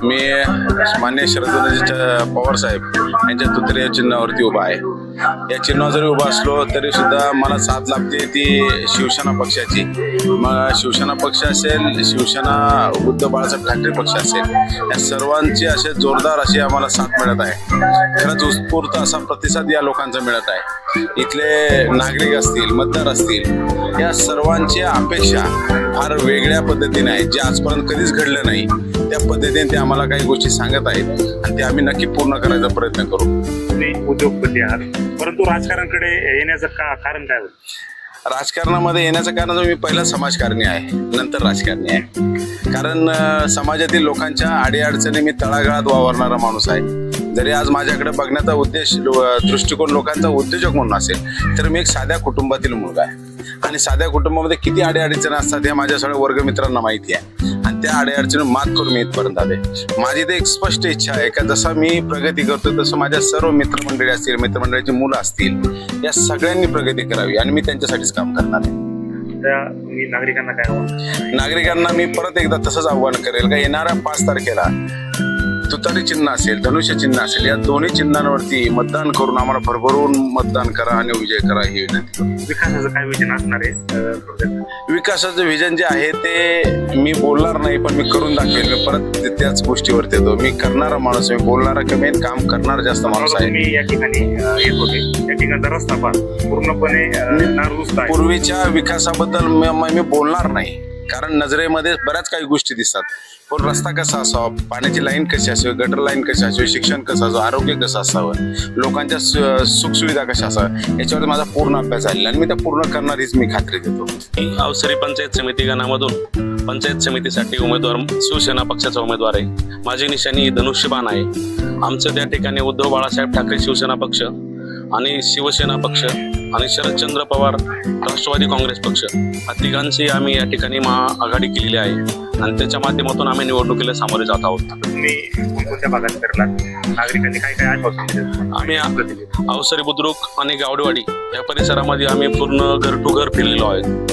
मी माननीय शरद पवार साहेब यांच्या तुतरे चिन्हावरती उभा आहे. या चिन्हावर जरी उभा असलो तरी सुद्धा मला साथ लाभते ती शिवसेना पक्षाची. मग शिवसेना पक्ष असेल, शिवसेना उद्धव बाळासाहेब ठाकरे पक्ष असेल, या सर्वांची असे जोरदार अशी आम्हाला साथ मिळत आहे. खरंच उत्स्फूर्त असा प्रतिसाद या लोकांचा मिळत आहे. इथले नागरिक असतील, मतदार असतील, या सर्वांची अपेक्षा फार वेगळ्या पद्धतीने आहे, जे आजपर्यंत कधीच घडलं नाही. त्या पद्धतीने ते आम्हाला काही गोष्टी सांगत आहेत आणि ते आम्ही नक्की पूर्ण करायचा प्रयत्न करू. तुम्ही उद्योगपती आहात, परंतु राजकारणाकडे येण्याचं कारण काय होतं? राजकारणामध्ये येण्याचं कारण मी पहिला समाजकारणी आहे, नंतर राजकारणी आहे. कारण समाजातील लोकांच्या अडीअडचणी मी तळागाळात वावरणारा माणूस आहे. जरी आज माझ्याकडे बघण्याचा दृष्टिकोन लोकांचा उद्योजक म्हणून असेल, तर मी एक साध्या कुटुंबातील मुलगा आहे आणि साध्या कुटुंबामध्ये किती अडीअडचणी असतात हे माझ्या सगळ्या वर्गमित्रांना माहिती आहे. आणि त्या अडीअडचणी मात करून मी इथपर्यंत आले. माझी तर एक स्पष्ट इच्छा आहे का जसं मी प्रगती करतो तसं माझ्या सर्व मित्रमंडळी असतील, मित्रमंडळीची मुलं असतील, या सगळ्यांनी प्रगती करावी आणि मी त्यांच्यासाठीच काम करणार आहे. तुम्ही नागरिकांना काय आव्हान? नागरिकांना मी परत एकदा तसंच आव्हान करेल का येणाऱ्या 5 तारखेला तुतारी चिन्ह असेल, धनुष्य चिन्ह असेल, या दोन्ही चिन्हांवरती मतदान करून आम्हाला भरभरून मतदान करा आणि विजय करा ही विनंती. विकासाचं काय विजन असणार आहे? विकासाचं विजन जे आहे ते मी बोलणार नाही, पण मी करून दाखवेल. मी परत त्याच गोष्टीवरती येतो. मी करणारा माणूस आहे, बोलणारा कमी आणि काम करणारा जास्त माणूस आहे. मी या ठिकाणी येत होते, या ठिकाणचा रस्ता पूर्णपणे नारदुस्त आहे. पूर्वीच्या विकासाबद्दल मी बोलणार नाही, कारण नजरेमध्ये बऱ्याच काही गोष्टी दिसतात. पण रस्ता कसा असावा, पाण्याची लाईन कशी असावी, गटर लाईन कशी असावी, शिक्षण कसं असावं, आरोग्य कसं असावं, लोकांच्या सुखसुविधा कशा असाव्या, याच्यावर माझा पूर्ण अभ्यास झालेला आणि मी त्या पूर्ण करणारीच मी खात्री देतो. अवसरी पंचायत समिती गणामधून पंचायत समितीसाठी उमेदवार शिवसेना पक्षाचा उमेदवार आहे. माझी निशाणी धनुष्यबाण आहे. आमचं त्या ठिकाणी उद्धव बाळासाहेब ठाकरे शिवसेना पक्ष आणि शिवसेना पक्ष आणि शरदचंद्र पवार राष्ट्रवादी काँग्रेस पक्ष या तिघांची आम्ही या ठिकाणी महाआघाडी केलेली आहे आणि त्याच्या माध्यमातून आम्ही निवडणुकीला सामोरे जात आहोत. तुम्ही कोणत्या भागात फिरला? नागरिकांनी काय काय आश्वासन दिलं? आम्ही अवसरी बुद्रुक आणि गावडेवाडी या परिसरामध्ये आम्ही पूर्ण घर टू घर फिरलेलो आहे.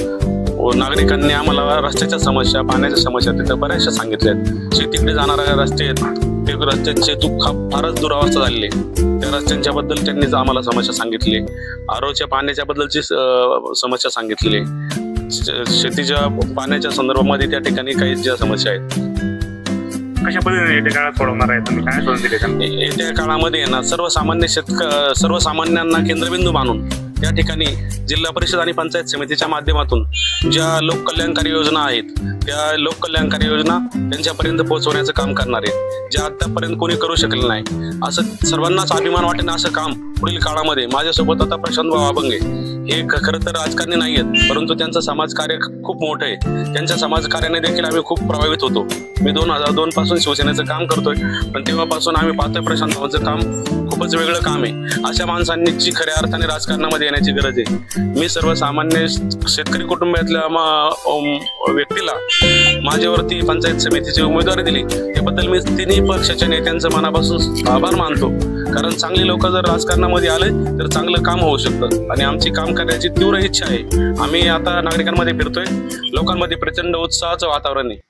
नागरिकांनी आम्हाला रस्त्याच्या समस्या, पाण्याच्या समस्या तिथं बऱ्याचशा सांगितल्या आहेत. शेतीकडे जाणारे रस्ते आहेत, ते रस्त्यांचे फारच दुरावस्था झालेली आहे. त्या रस्त्यांच्या बद्दल त्यांनीच आम्हाला समस्या सांगितली. आरोच्या पाण्याच्या बद्दलची समस्या सांगितलेली. शेतीच्या पाण्याच्या संदर्भामध्ये त्या ठिकाणी काही ज्या समस्या आहेत. कशा पद्धतीने येत्या काळात सोडवणार आहे? तुम्ही काय सोडून दिले? येत्या काळामध्ये ना सर्वसामान्यांना केंद्रबिंदू मानून त्या ठिकाणी जिल्हा परिषद आणि पंचायत समितीच्या माध्यमातून ज्या लोककल्याणकारी योजना आहेत, त्या लोककल्याणकारी योजना त्यांच्यापर्यंत पोहोचवण्याचं काम करणार आहेत, जे आतापर्यंत कोणी करू शकले नाही. असं सर्वांनाच अभिमान वाटेल असं काम पुढील काळामध्ये माझ्यासोबत आता प्रशांत भाऊ अभंगे हे खरं तर राजकारणी नाही आहेत, परंतु त्यांचं समाजकार्य खूप मोठं आहे. त्यांच्या समाजकार्याने देखील आम्ही खूप प्रभावित होतो. मी 2002 पासून शिवसेनेचं काम करतोय, पण तेव्हापासून आम्ही पाहतोय प्रशांत भाऊचं काम खूपच वेगळं काम आहे. अशा माणसांची खऱ्या अर्थाने राजकारणामध्ये येण्याची गरज आहे. मी सर्वसामान्य शेतकरी कुटुंबातल्या व्यक्तीला माझ्यावरती पंचायत समितीची उमेदवारी दिली, त्याबद्दल मी तिन्ही पक्षाच्या नेत्यांचं मनापासून आभार मानतो. कारण चांगली लोक जर राजकारणामध्ये आले तर चांगलं काम होऊ शकतं आणि आमची काम करण्याची तीव्र इच्छा आहे. आम्ही आता नागरिकांमध्ये फिरतोय, लोकांमध्ये प्रचंड उत्साहाचं वातावरण आहे.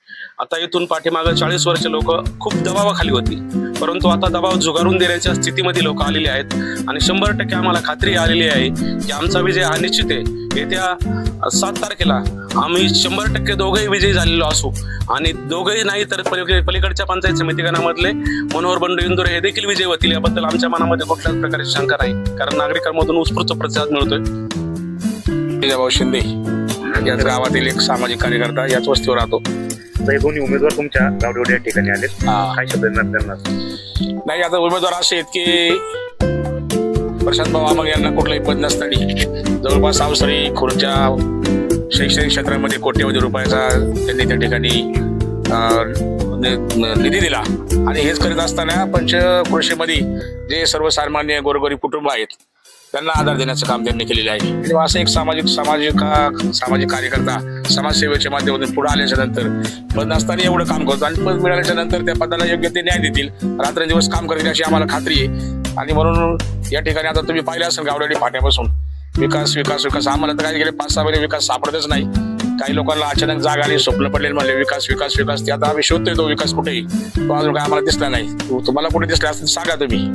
आता इथून पाठीमागं 40 वर्ष लोक खूप दबावाखाली होती, परंतु आता दबाव झुगारून देण्याच्या स्थितीमध्ये लोक आलेले आहेत आणि 100% आम्हाला खात्री आलेली आहे की आमचा विजय हा निश्चित आहे. येत्या 7 तारखेला आम्ही 100% दोघंही विजयी झालेलो असू आणि दोघंही नाही तर पलीकडच्या पंचायत समिती गणामधले मनोहर बंडू इंदुरे हे देखील विजयी होतील, याबद्दल आमच्या मनामध्ये कुठल्याच प्रकारची शंका नाही. कारण नागरिकांमधून उत्स्फूर्त प्रतिसाद मिळतोय. भाऊ शिंदे याच गावातील एक सामाजिक कार्यकर्ता, याच वस्तीवर राहतो. हे दोन्ही उमेदवार तुमच्या गावडेवाडी या ठिकाणी आले, काय शब्द देणार? नाही, आता उमेदवार असे आहेत की प्रशांत भाऊ अभंगे यांना कुठलंही पद नसताना जवळपास अवसरी खुर्च्या शैक्षणिक क्षेत्रामध्ये कोट्यवधी रुपयाचा त्यांनी त्या ठिकाणी निधी दिला आणि हेच करीत असताना पंचक्रोशीमध्ये जे सर्वसामान्य गोरगरीब कुटुंब आहेत त्यांना आधार देण्याचं काम त्यांनी केलेलं आहे. तेव्हा असं एक सामाजिक कार्यकर्ता समाजसेवेच्या माध्यमातून पुढे आल्याच्या नंतर पद नसताना एवढं काम करतो आणि पद मिळाल्याच्या नंतर त्या पदाला योग्य ते न्याय देतील, रात्रंदिवस काम करतील अशी आम्हाला खात्री आहे. आणि म्हणून या ठिकाणी आता तुम्ही पाहिलं असेल गावडेवाडी फाट्यापासून विकास आम्हाला तर काय गेले 5-6 महिने विकास सापडतच नाही. काही लोकांना अचानक जागा आणि स्वप्न पडलेले म्हणले विकास विकास विकास ते आता आम्ही शोधतोय तो विकास कुठेही तो अजून काय आम्हाला दिसला नाही तुम्हाला कुठे दिसला असं सांगा तुम्ही.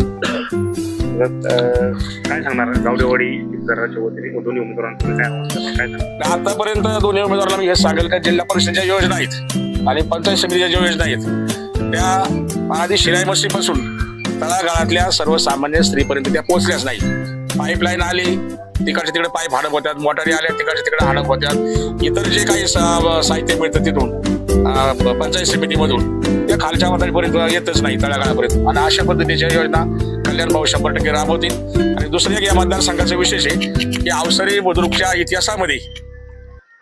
काय सांगणार गावडेवाडी इतरांच्या वतीने दोन्ही उमेदवारांचं काय आव्हान काय सांगणार? आतापर्यंत दोन्ही उमेदवारांना मी हे सांगेल का जिल्हा परिषदेच्या योजना आहेत आणि पंचायत समितीच्या ज्या योजना आहेत त्या आधी शिराई मशीपासून तळागाळातल्या सर्वसामान्य स्त्रीपर्यंत त्या पोहोचल्याच नाही. पाईपलाईन आली तिकडच्या तिकडे पाईप हाडक होत्यात, मोटारी आल्या तिकडच्या तिकडे हाडक होत्यात, इतर जे काही साहित्य मिळतं तिथून पंचायत समितीमधून त्या खालच्या पातळीपर्यंत येतच नाही तळागाळापर्यंत. आणि अशा पद्धतीच्या योजना कल्याण भाऊ 100% राबवतील. आणि दुसरं एक या मतदारसंघाचा विशेष आहे की अवसरी बुद्रुकच्या इतिहासामध्ये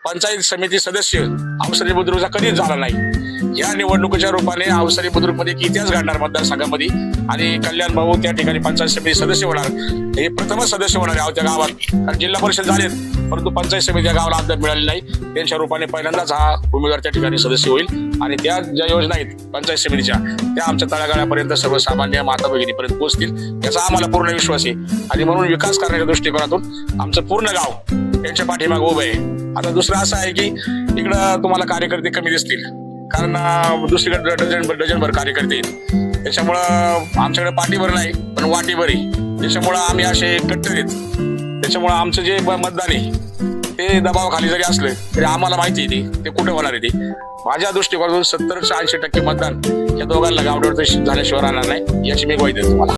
पंचायत समिती सदस्य अवसरी बुद्रुकचा कधीच झाला नाही. या निवडणुकीच्या रूपाने अवसरी बुद्रुकमध्ये एक इतिहास घडणार मतदारसंघामध्ये आणि कल्याण भाऊ त्या ठिकाणी पंचायत समिती सदस्य होणार. हे प्रथमच सदस्य होणार आहे त्या गावात. कारण जिल्हा परिषद झालेत परंतु पंचायत समिती या गावाला अद्याप मिळाली नाही. त्यांच्या रूपाने पहिल्यांदाच हा उमेदवार त्या ठिकाणी सदस्य होईल आणि त्या ज्या योजना आहेत पंचायत समितीच्या त्या आमच्या तळागाळापर्यंत सर्वसामान्य माता भगिनीपर्यंत पोहोचतील याचा आम्हाला पूर्ण विश्वास आहे. आणि म्हणून विकास करण्याच्या दृष्टिकोनातून आमचं पूर्ण गाव त्यांच्या पाठीमागे उभं आहे. आता दुसरं असं आहे की इकडं तुम्हाला कार्यकर्ते कमी दिसतील कारण दुसरीकडे डझनभर कार्यकर्ते आहेत. त्याच्यामुळं आमच्याकडे पाठीभर नाही पण वाटीभर आहे. त्याच्यामुळं आम्ही असे कट्टर आहेत. त्याच्यामुळं आमचं जे मतदान आहे ते दबावाखाली जरी असलं तरी आम्हाला माहिती आहे ते कुठं होणार आहे ते. माझ्या दृष्टिकोनातून 70 ते 80% मतदान या दोघांना गावड्यावर झाल्याशिवाय राहणार नाही याची मी ग्वाही देतो तुम्हाला.